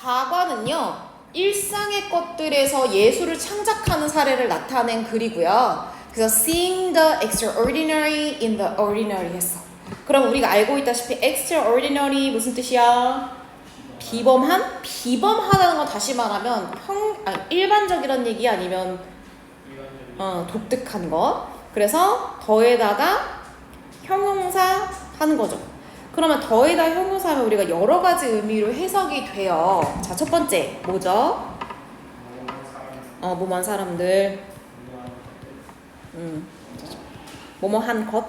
가관은요, 일상의 것들에서 예술을 창작하는 사례를 나타낸 글이고요. 그래서 seeing the extraordinary in the ordinary 했어. 그럼 우리가 알고 있다시피 extraordinary 무슨 뜻이야? 비범한? 비범하다는 건 다시 말하면 일반적이란 얘기 아니면 독특한 거. 그래서 더에다가 형용사 하는 거죠. 그러면 더에다 형용사 하면 우리가 여러 가지 의미로 해석이 돼요. 자, 첫 번째 뭐죠? 뭐뭐한 사람들. 뭐뭐한 것.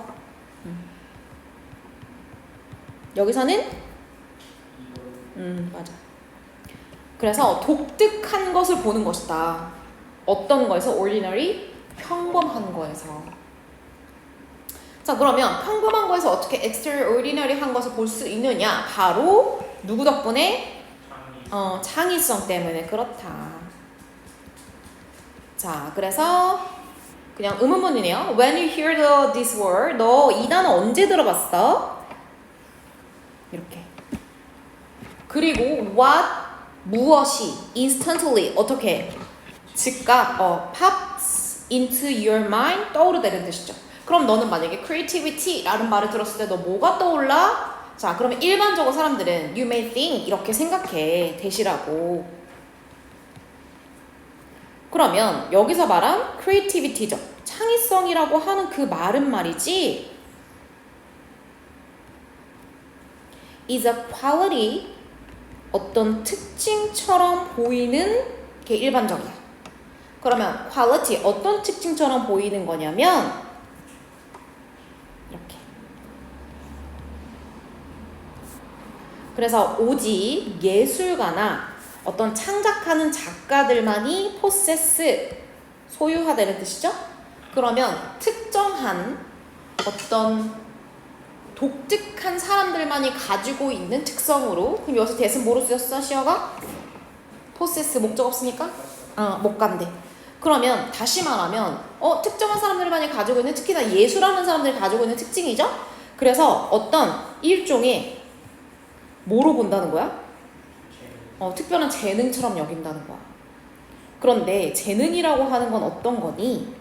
여기서는 맞아. 그래서 독특한 것을 보는 것이다. 어떤 거에서? ordinary, 평범한 거에서. 자, 그러면 평범한 거에서 어떻게 extraordinary 한 것을 볼 수 있느냐? 바로 누구 덕분에? 창의성 때문에. 그렇다. 자, 그래서 그냥 의문문이네요. When you hear this word, 너 이 단어 언제 들어봤어? 이렇게. 그리고 what, 무엇이, instantly, 어떻게? 즉각, pops into your mind, 떠오르다는 뜻이죠. 그럼 너는 만약에 creativity라는 말을 들었을 때 너 뭐가 떠올라? 자, 그러면 일반적으로 사람들은 you may think 이렇게 생각해. 대시라고. 그러면 여기서 말한 creativity죠. 창의성이라고 하는 그 말은 말이지 is a quality, 어떤 특징처럼 보이는 게 일반적이야. 그러면 quality, 어떤 특징처럼 보이는 거냐면 이렇게. 그래서 오직 예술가나 어떤 창작하는 작가들만이 possess, 소유하다는 뜻이죠. 그러면 특정한 어떤 독특한 사람들만이 가지고 있는 특성으로. 그럼 여기서 대신 뭐로 쓰였어? 시어가? possess, 목적 없으니까? 못 간대. 그러면 다시 말하면 특정한 사람들만이 가지고 있는, 특히나 예술하는 사람들이 가지고 있는 특징이죠. 그래서 어떤 일종의 뭐로 본다는 거야? 특별한 재능처럼 여긴다는 거야. 그런데 재능이라고 하는 건 어떤 거니?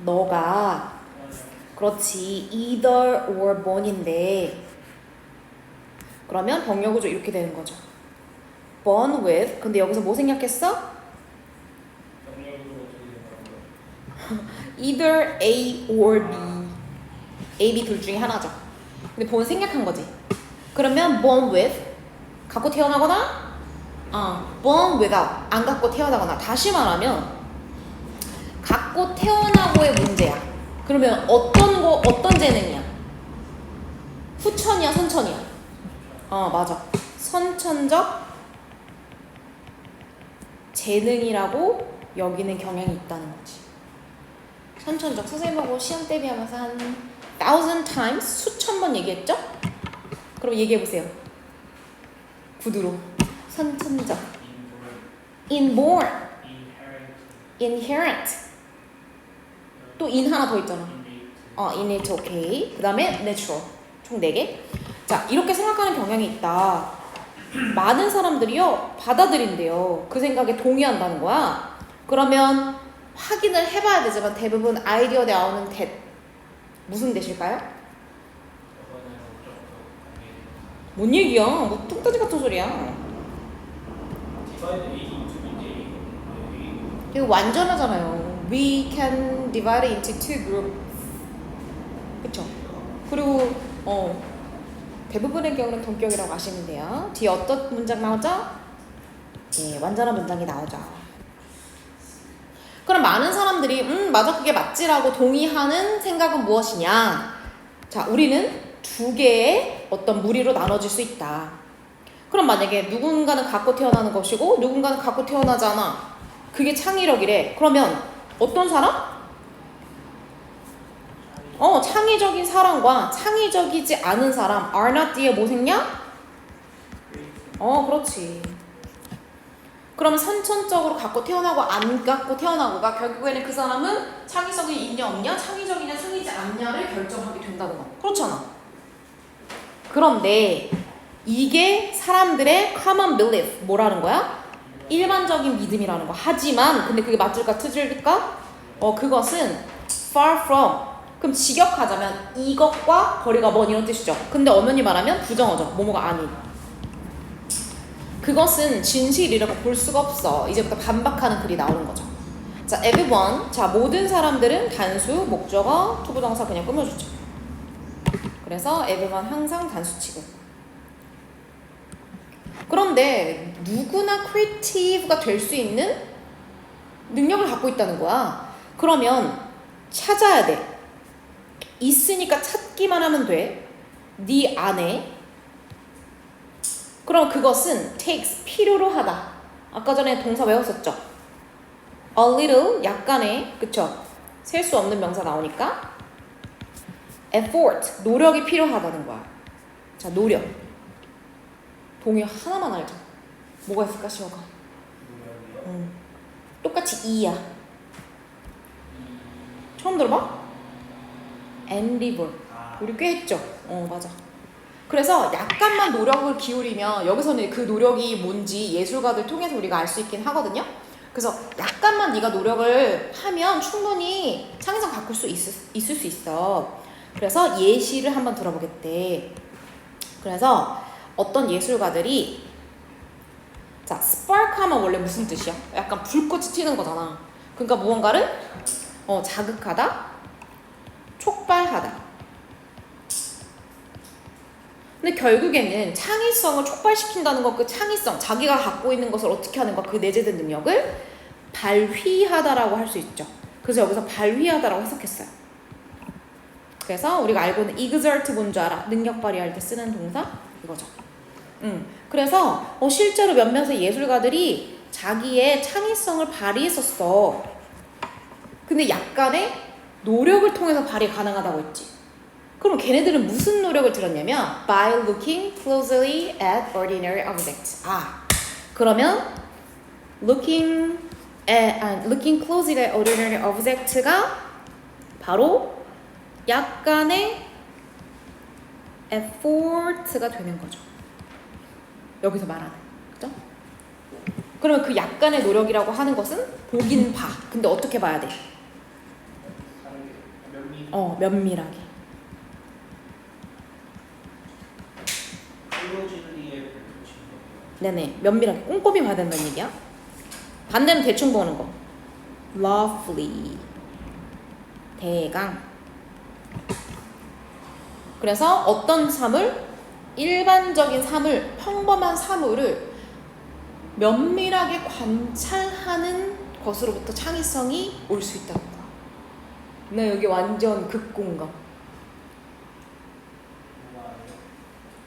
너가 그렇지 either or born인데 그러면 병력구조 이렇게 되는 거죠. born with. 근데 여기서 뭐 생략했어? either A or B. A, B 둘 중에 하나죠. 근데 born 생략한 거지. 그러면 born with 갖고 태어나거나 born without 안 갖고 태어나거나. 다시 말하면 갖고 태어나고의 문제야. 그러면 어떤 재능이야? 후천이야, 선천이야? 맞아. 선천적 재능이라고 여기는 경향이 있다는 거지. 선천적. 선생님하고 시험 대비하면서 한 1000 times, 수천 번 얘기했죠? 그럼 얘기해보세요. 구두로. 선천적. inborn. inherent. 또 in 하나 더 있잖아. innate, 오케이. 그 다음에 natural. 총 4개. 자, 이렇게 생각하는 경향이 있다. 많은 사람들이요, 받아들인대요. 그 생각에 동의한다는 거야. 그러면 확인을 해봐야 되지만 대부분 아이디어 나오는 무슨 대실까요? 뭔 얘기야? 뭐 뚱따지 같은 소리야. 이거 완전하잖아요. We can divide it into two groups. 그쵸? 그리고 대부분의 경우는 동격이라고 아시면 돼요. 뒤에 어떤 문장 나오죠? 예, 완전한 문장이 나오죠. 그럼 많은 사람들이 맞아, 그게 맞지라고 동의하는 생각은 무엇이냐? 자, 우리는 2개의 어떤 무리로 나눠질 수 있다. 그럼 만약에 누군가는 갖고 태어나는 것이고 누군가는 갖고 태어나지 않아. 그게 창의력이래. 그러면 어떤 사람? 창의적인 사람과 창의적이지 않은 사람. are not 뒤에 뭐 생략? 그렇지. 그러면 선천적으로 갖고 태어나고 안 갖고 태어나고가 결국에는 그 사람은 창의성이 있냐 없냐, 창의적이냐 창의지 않냐를 결정하게 된다는 거. 그렇잖아. 그런데 이게 사람들의 common belief. 뭐라는 거야? 일반적인 믿음이라는 거. 하지만 근데 그게 맞을까 틀릴까? 그것은 far from. 그럼 직역하자면 이것과 거리가 먼 이런 뜻이죠. 근데 엄연히 말하면 부정어죠. 뭐뭐가 아닌. 그것은 진실이라고 볼 수가 없어. 이제부터 반박하는 글이 나오는 거죠. 자, everyone. 자, 모든 사람들은 단수, 목적어, 투부정사 그냥 끊어주죠. 그래서 everyone 항상 단수 취급. 그런데 누구나 creative가 될 수 있는 능력을 갖고 있다는 거야. 그러면 찾아야 돼. 있으니까 찾기만 하면 돼. 네 안에. 그럼 그것은 takes 필요로 하다. 아까 전에 동사 외웠었죠? a little 약간의 그쵸? 셀 수 없는 명사 나오니까 effort 노력이 필요하다는 거야. 자, 노력. 동의 하나만 알죠? 뭐가 있을까 시어가? 똑같이 이야. 처음 들어봐? endeavor. 우리 꽤 했죠? 맞아. 그래서 약간만 노력을 기울이면 여기서는 그 노력이 뭔지 예술가들 통해서 우리가 알 수 있긴 하거든요. 그래서 약간만 네가 노력을 하면 충분히 창의성 바꿀 수 있을 수 있어. 그래서 예시를 한번 들어보겠대. 그래서 어떤 예술가들이 자, spark 하면 원래 무슨 뜻이야? 약간 불꽃이 튀는 거잖아. 그러니까 무언가를 자극하다, 촉발하다. 근데 결국에는 창의성을 촉발시킨다는 거, 그 창의성, 자기가 갖고 있는 것을 어떻게 하는 거, 그 내재된 능력을 발휘하다라고 할 수 있죠. 그래서 여기서 발휘하다라고 해석했어요. 그래서 우리가 알고 있는 exert 뭔지 알아? 능력 발휘할 때 쓰는 동사 이거죠. 그래서 실제로 몇몇의 예술가들이 자기의 창의성을 발휘했었어. 근데 약간의 노력을 통해서 발휘 가능하다고 했지. 그럼 걔네들은 무슨 노력을 들었냐면 by looking closely at ordinary objects. 그러면 looking closely at ordinary objects가 바로 약간의 effort가 되는 거죠. 여기서 말하는, 그죠? 그러면 그 약간의 노력이라고 하는 것은 보긴 봐. 근데 어떻게 봐야 돼? 면밀하게. 네네, 면밀하게 꼼꼼히 봐야 된다는 얘기야. 반대는 대충 보는 거. roughly. 대강. 그래서 어떤 사물, 일반적인 사물, 평범한 사물을 면밀하게 관찰하는 것으로부터 창의성이 올 수 있다는 거야. 나 여기 완전 극공감.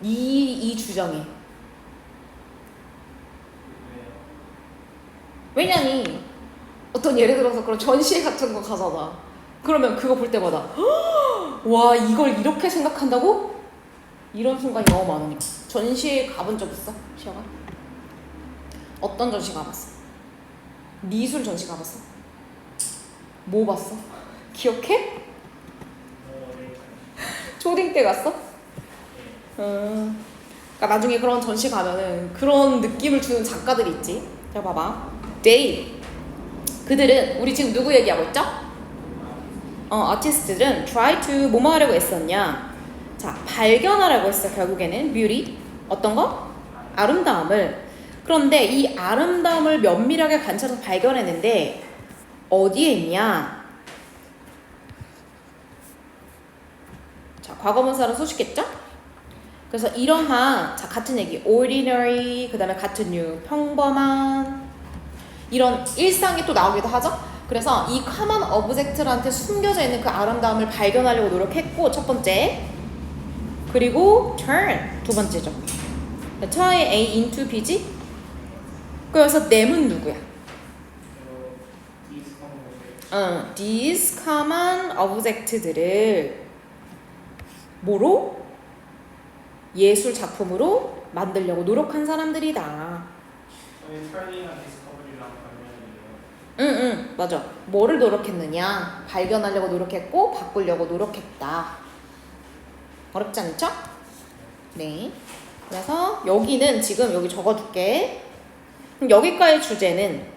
이 주장에. 왜냐니 어떤 예를 들어서 그런 전시회 같은 거 가잖아. 그러면 그거 볼 때마다 와, 이걸 이렇게 생각한다고? 이런 순간이 너무 많으니까. 전시회 가본 적 있어? 시아가? 어떤 전시 가봤어? 미술 전시 가봤어? 뭐 봤어? 기억해? 초딩 때 갔어? 그러니까 나중에 그런 전시 가면은 그런 느낌을 주는 작가들이 있지. 자, 봐봐. They. 그들은 우리 지금 누구 얘기하고 있죠? 아티스트들은 try to 뭐뭐 하려고 했었냐? 자, 발견하라고 했어. 결국에는 beauty. 어떤 거? 아름다움을. 그런데 이 아름다움을 면밀하게 관찰해서 발견했는데 어디에 있냐? 자, 과거분사는 소식했죠? 그래서 이러한 자, 같은 얘기 ordinary 그 다음에 같은 new 평범한 이런 일상이 또 나오기도 하죠. 그래서 이 common object한테 숨겨져 있는 그 아름다움을 발견하려고 노력했고 첫 번째. 그리고 turn 두 번째죠. turn A into B지. 그래서 them은 누구야? these common object들을 뭐로? 예술 작품으로 만들려고 노력한 사람들이다. 응, 맞아. 뭐를 노력했느냐? 발견하려고 노력했고 바꾸려고 노력했다. 어렵지 않죠? 네. 그래서 여기는 지금 여기 적어줄게. 그럼 여기까지 주제는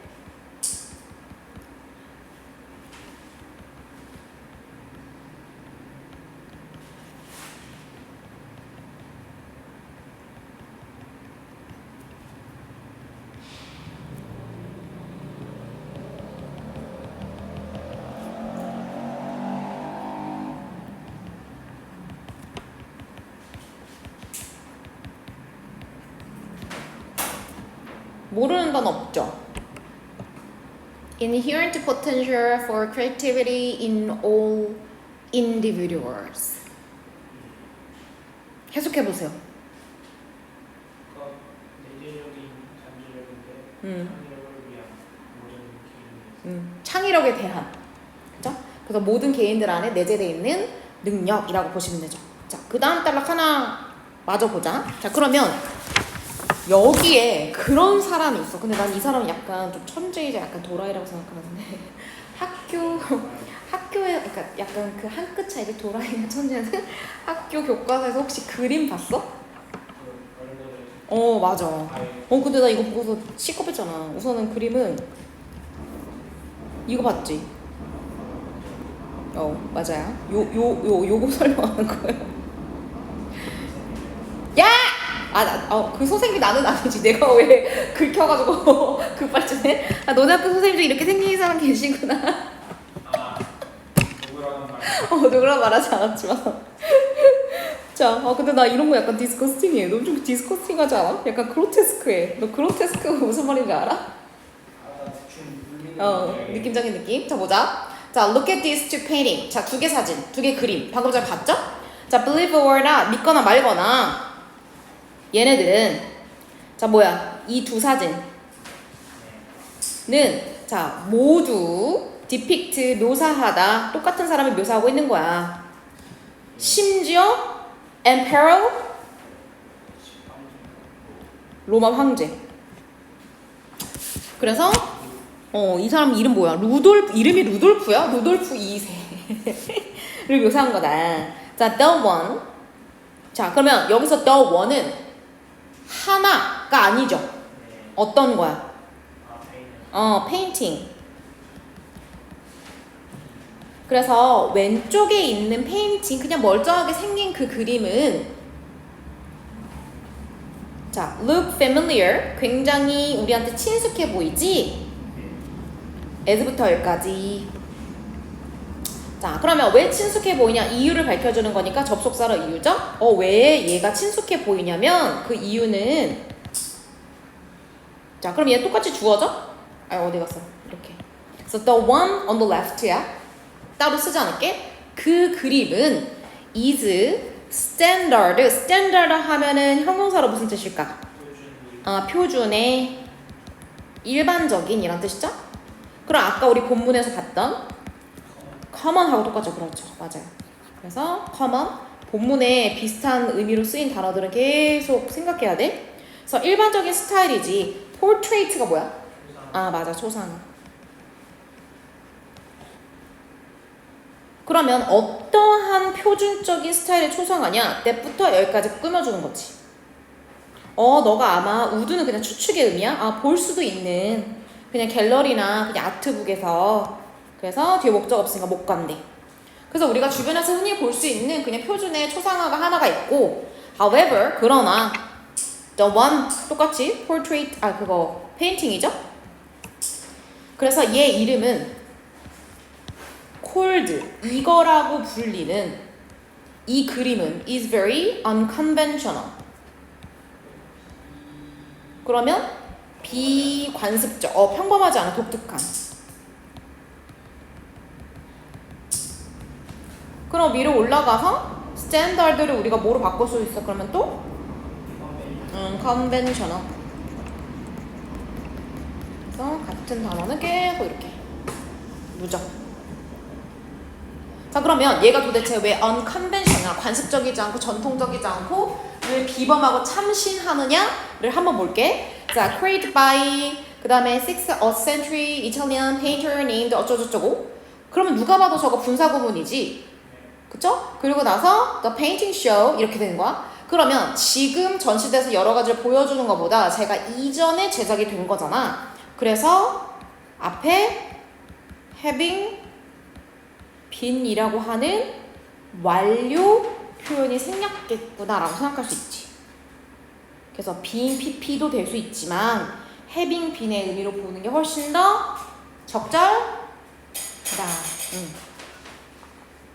모르는 건 없죠. Inherent potential for creativity in all individuals. 해석해보세요. 내재적인 잠재력인데 창의력을 위한 모든 개인의 창의력에 대한, 그죠? 그래서 모든 개인들 안에 내재되어 있는 능력이라고 보시면 되죠. 자, 그 다음 단락 하나 마저 보자. 자, 그러면 여기에 그런 사람이 있어. 근데 난 이 사람은 약간 좀 천재이자 약간 도라이라고 생각하는데 학교에 그러니까 약간 그 한 끗 차이가 도라이나 천재는 학교 교과서에서 혹시 그림 봤어? 맞아. 근데 나 이거 보고서 시겁했잖아. 우선은 그림은 이거 봤지? 맞아요. 요거 설명하는 거예요. 야! 그 선생님이 나는 아니지. 내가 왜 긁혀가지고 급발진해? 너네 학교 선생님 중에 이렇게 생긴 사람 계시구나. 누구라는 말. 누구라 말하지 않았지만. 자, 근데 나 이런 거 약간 디스커스팅해. 너 좀 디스커스팅하지 않아? 약간 그로테스크해. 너 그로테스크가 무슨 말인지 알아? 느낌적인 느낌. 자, 보자. 자, look at these two painting. 자, 두 개 사진, 두 개 그림. 방금 전에 봤죠? 자, believe or not, 믿거나 말거나. 얘네들은 자, 뭐야? 이 두 사진은 자, 모두 depict, 묘사하다. 똑같은 사람을 묘사하고 있는 거야. 심지어 emperor, 로마 황제. 그래서 이 사람 이름 뭐야? 이름이 루돌프야? 루돌프 2세를 묘사한 거다. 자, the one. 자, 그러면 여기서 the one은 하나가 아니죠. 어떤 거야? 페인팅. 그래서 왼쪽에 있는 페인팅, 그냥 멀쩡하게 생긴 그 그림은 자, look familiar. 굉장히 우리한테 친숙해 보이지? as부터 여기까지. 자, 그러면 왜 친숙해 보이냐? 이유를 밝혀주는 거니까 접속사로 이유죠? 왜 얘가 친숙해 보이냐면 그 이유는 자, 그럼 얘 똑같이 주어져? 어디 갔어? 이렇게. So the one on the left야. 따로 쓰지 않을게. 그 그림은 is standard. standard 하면은 형용사로 무슨 뜻일까? 표준의 일반적인 이란 뜻이죠? 그럼 아까 우리 본문에서 봤던 common하고 똑같죠. 그렇죠. 맞아요. 그래서 common, 본문에 비슷한 의미로 쓰인 단어들은 계속 생각해야 돼. 그래서 일반적인 스타일이지. portrait가 뭐야? 맞아. 초상. 그러면 어떠한 표준적인 스타일의 초상화냐? 때부터 여기까지 꾸며주는 거지. 너가 아마 우드는 그냥 추측의 의미야? 볼 수도 있는 그냥 갤러리나 그냥 아트북에서. 그래서 뒤에 목적 없으니까 못 간대. 그래서 우리가 주변에서 흔히 볼 수 있는 그냥 표준의 초상화가 하나가 있고, however, 그러나 the one 똑같이 portrait 그거 페인팅이죠? 그래서 얘 이름은 called 이거라고 불리는 이 그림은 is very unconventional. 그러면 비관습적, 평범하지 않은 독특한. 그럼 위로 올라가서 스탠다드를 우리가 뭐로 바꿀 수 있어? 그러면 또 conventional. 그래서 같은 단어는 계속 이렇게 무적. 자, 그러면 얘가 도대체 왜 unconventional, 관습적이지 않고 전통적이지 않고 왜 비범하고 참신하느냐를 한번 볼게. 자, created by 그 다음에 6th century Italian painter named 어쩌고저쩌고. 그러면 누가 봐도 저거 분사구문이지. 그쵸? 그리고 나서 the painting show 이렇게 되는 거야. 그러면 지금 전시대에서 여러 가지를 보여주는 것보다 제가 이전에 제작이 된 거잖아. 그래서 앞에 having been이라고 하는 완료 표현이 생략겠구나라고 생각할 수 있지. 그래서 being pp도 될 수 있지만 having been의 의미로 보는 게 훨씬 더 적절하다.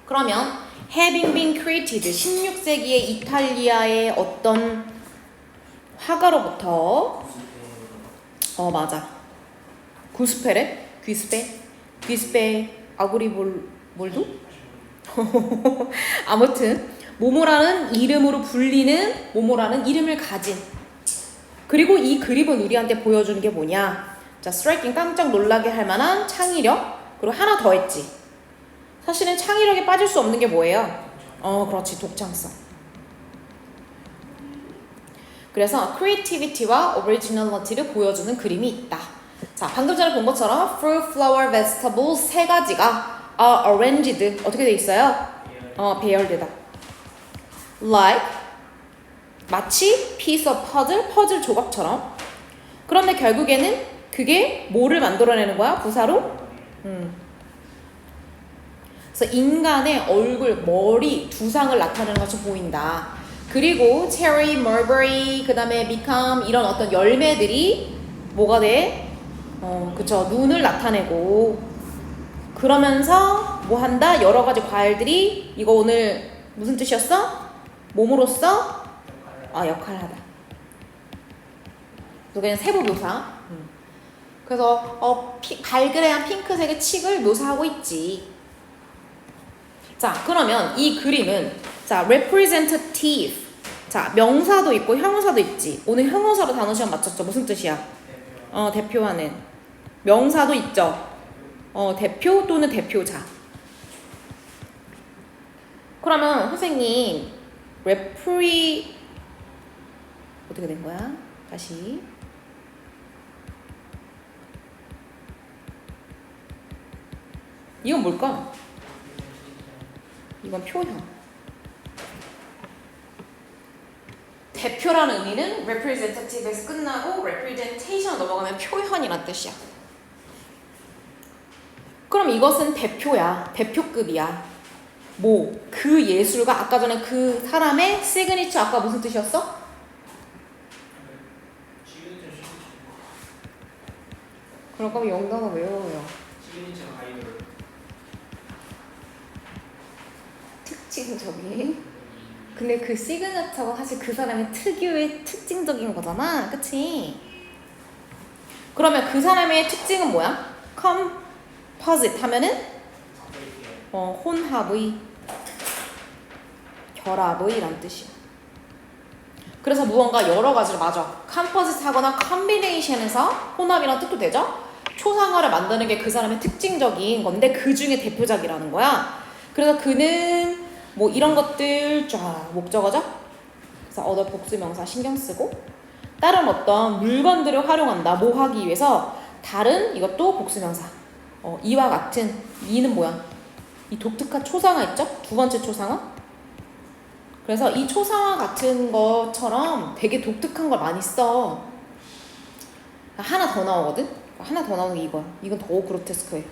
그러면 having been created 16세기의 이탈리아의 어떤 화가로부터 맞아. 귀스페 아구리볼도? 아무튼 모모라는 이름으로 불리는 모모라는 이름을 가진 그리고 이 그림은 우리한테 보여주는 게 뭐냐 자 스트라이킹 깜짝 놀라게 할 만한 창의력 그리고 하나 더 했지 사실은 창의력에 빠질 수 없는 게 뭐예요? 그렇지 독창성 그래서 creativity와 originality를 보여주는 그림이 있다 자 방금 전에 본 것처럼 fruit, flower, vegetables 세 가지가 arranged 어떻게 돼 있어요? 배열되다 like 마치 piece of puzzle, 퍼즐 조각처럼 그런데 결국에는 그게 뭐를 만들어내는 거야? 부사로? 그래서 인간의 얼굴, 머리, 두상을 나타내는 것이 보인다 그리고 체리, 멀베리, 그 다음에 become 이런 어떤 열매들이 뭐가 돼? 그쵸 눈을 나타내고 그러면서 뭐 한다? 여러 가지 과일들이 이거 오늘 무슨 뜻이었어? 몸으로써 역할을 하다. 그래서 그냥 세부 묘사. 그래서 발그레한 핑크색의 칡을 묘사하고 있지. 자, 그러면 이 그림은 자, representative. 자, 명사도 있고 형용사도 있지. 오늘 형용사로 단어 시험 맞췄죠? 무슨 뜻이야? 대표하는. 명사도 있죠. 대표 또는 대표자. 그러면 선생님 어떻게 된 거야? 다시 이건 뭘까? 이건 표현 대표라는 의미는 representative에서 끝나고 representation 넘어가면 표현이란 뜻이야 그럼 이것은 대표야 대표급이야 그 예술가 아까 전에 그 사람의 시그니처 아까 무슨 뜻이었어? 그럴 거면 영단어 외워요. 시그니처 아이돌. 특징적인. 근데 그 시그니처가 사실 그 사람의 특유의 특징적인 거잖아, 그치? 그러면 그 사람의 특징은 뭐야? composite 하면은 혼합의 결합의란 뜻이야. 그래서 무언가 여러 가지를 맞아. composite 하거나 combination에서 혼합이란 뜻도 되죠? 초상화를 만드는 게 그 사람의 특징적인 건데 그 중에 대표작이라는 거야. 그래서 그는 뭐 이런 것들 쫙 목적어죠? 그래서 얻어 복수명사 신경 쓰고 다른 어떤 물건들을 활용한다. 뭐 하기 위해서 다른 이것도 복수명사. 이와 같은 이는 뭐야? 이 독특한 초상화 있죠? 두 번째 초상화. 그래서 이 초상화 같은 것처럼 되게 독특한 걸 많이 써. 하나 더 나오거든? 하나 더 나오는 게 이거야. 이건 더 그로테스크해.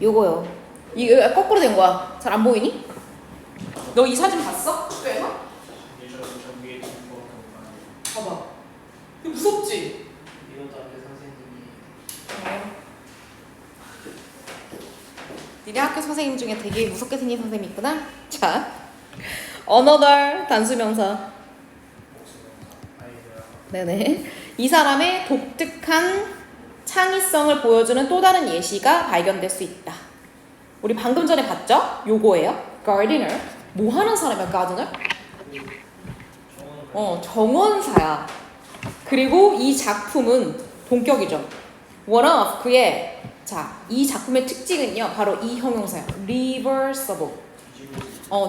요거요. 이거 거꾸로 된 거야. 잘 안 보이니? 너 이 사진 봤어? 학교에서? 저 위에 봐봐. 이거 무섭지? 이것도 앞에 선생님이 니네 학교 선생님 중에 되게 무섭게 생긴 선생님이 있구나? 자, another 단수명사. 네네. 이 사람의 독특한 창의성을 보여주는 또 다른 예시가 발견될 수 있다. 우리 방금 전에 봤죠? 요거예요. gardener. 뭐 하는 사람이야, gardener? 정원사야. 그리고 이 작품은 본격이죠. one of 그의 이 작품의 특징은요. 바로 이 형용사야. reversible.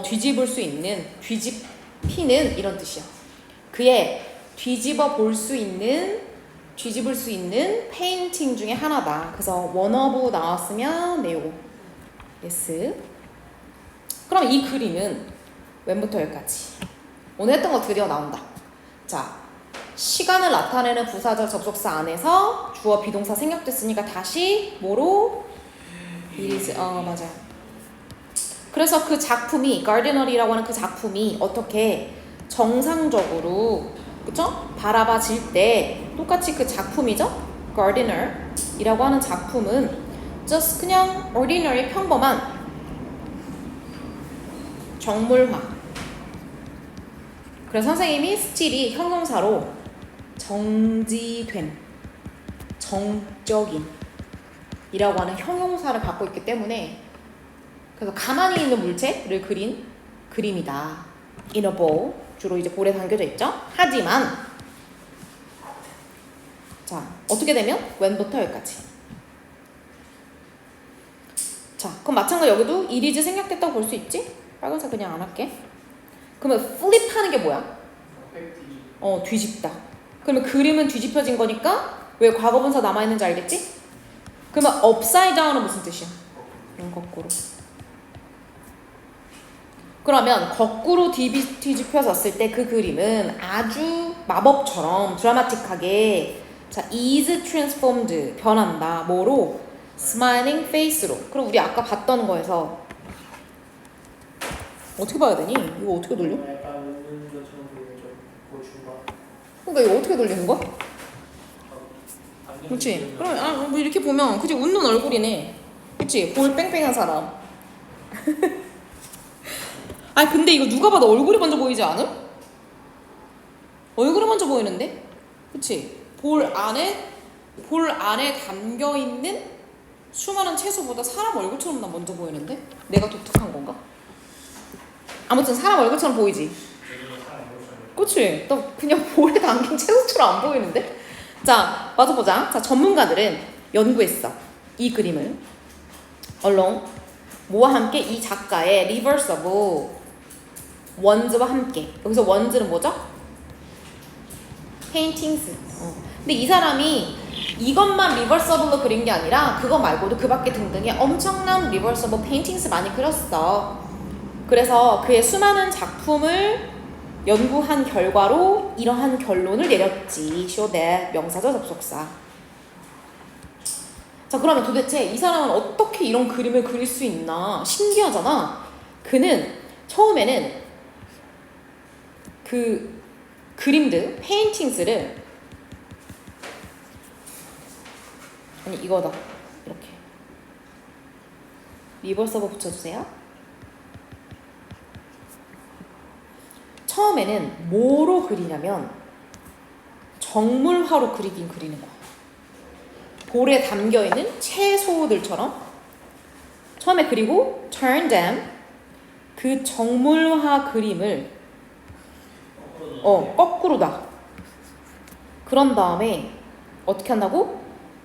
뒤집을 수 있는, 뒤집히는 이런 뜻이야. 그의 뒤집을 수 있는 페인팅 중에 하나다. 그래서 one of 나왔으면 네 요거. yes. 그럼 이 그림은 when부터 여기까지. 오늘 했던 거 드디어 나온다. 자, 시간을 나타내는 부사절 접속사 안에서 주어 비동사 생략됐으니까 다시 뭐로? it is. 맞아요. 그래서 그 작품이 gardener이라고 하는 그 작품이 어떻게 정상적으로 그쵸? 바라봐질 때 똑같이 그 작품이죠? gardener이라고 하는 작품은 just 그냥 ordinary 평범한 정물화. 그래서 선생님이 still이 형용사로 정지된, 정적인 이라고 하는 형용사를 갖고 있기 때문에 그래서 가만히 있는 물체를 그린 그림이다. in a bowl. 주로 이제 볼에 담겨져 있죠. 하지만 자, 어떻게 되면 when부터 여기까지. 자, 그럼 마찬가지로 여기도 it is 생략됐다고 볼 수 있지? 빨간색 그냥 안 할게. 그러면 flip 하는 게 뭐야? 뒤집다. 그러면 그림은 뒤집혀진 거니까 왜 과거분사 남아있는지 알겠지? 그러면 upside down은 무슨 뜻이야? 거꾸로. 그러면 거꾸로 뒤집혀졌을 때 그 그림은 아주 마법처럼 드라마틱하게 자, is transformed 변한다. 뭐로? smiling face로. 그럼 우리 아까 봤던 거에서 어떻게 봐야 되니? 이거 어떻게 돌려? 약간 웃는 것처럼 보이는 그 중간. 그러니까 이거 어떻게 돌리는 거야? 그렇지. 그럼 뭐 이렇게 보면 그치 웃는 얼굴이네. 그치? 볼 뺑뺑한 사람. 아니 근데 이거 누가 봐도 얼굴이 먼저 보이지 않음? 얼굴이 먼저 보이는데? 그치? 볼 안에 담겨 있는 수많은 채소보다 사람 얼굴처럼 나 먼저 보이는데? 내가 독특한 건가? 아무튼 사람 얼굴처럼 보이지? 그치? 나 그냥 볼에 담긴 채소처럼 안 보이는데? 자, 마저 보자. 자, 전문가들은 연구했어. 이 그림을. 얼렁. 뭐와 함께? 이 작가의 reversible 원즈와 함께. 여기서 원즈는 뭐죠? paintings. 근데 이 사람이 이것만 reversible로 그린 게 아니라 그거 말고도 그 밖에 등등의 엄청난 reversible paintings 많이 그렸어. 그래서 그의 수많은 작품을 연구한 결과로 이러한 결론을 내렸지. show that 명사절 접속사. 자, 그러면 도대체 이 사람은 어떻게 이런 그림을 그릴 수 있나? 신기하잖아. 그는 처음에는 그 그림들, 페인팅스를 아니 이거다. 이렇게 리버서버 붙여주세요. 처음에는 뭐로 그리냐면 정물화로 그리긴 그리는 거야. 볼에 담겨있는 채소들처럼 처음에 그리고 turn them 그 정물화 그림을 거꾸로 놔. 그런 다음에 어떻게 한다고?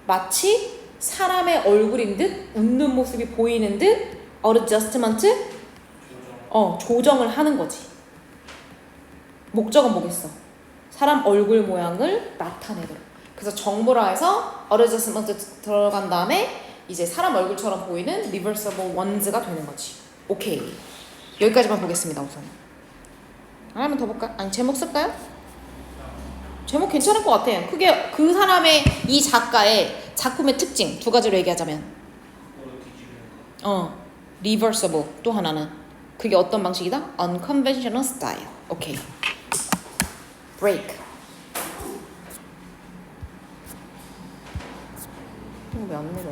마치 사람의 얼굴인 듯 웃는 모습이 보이는 듯 adjustment 조정을 하는 거지. 목적은 뭐겠어? 사람 얼굴 모양을 나타내도록. 그래서 정물화해서 adjustment 들어간 다음에 이제 사람 얼굴처럼 보이는 reversible ones가 되는 거지. 오케이. 여기까지만 보겠습니다. 우선. 하나만 더 볼까? 아니 제목 쓸까요? 제목 괜찮을 것 같아. 그게 그 사람의 이 작가의 작품의 특징 두 가지로 얘기하자면 reversible 또 하나는 그게 어떤 방식이다? unconventional style. 오케이. break. 이거 왜 안 내려?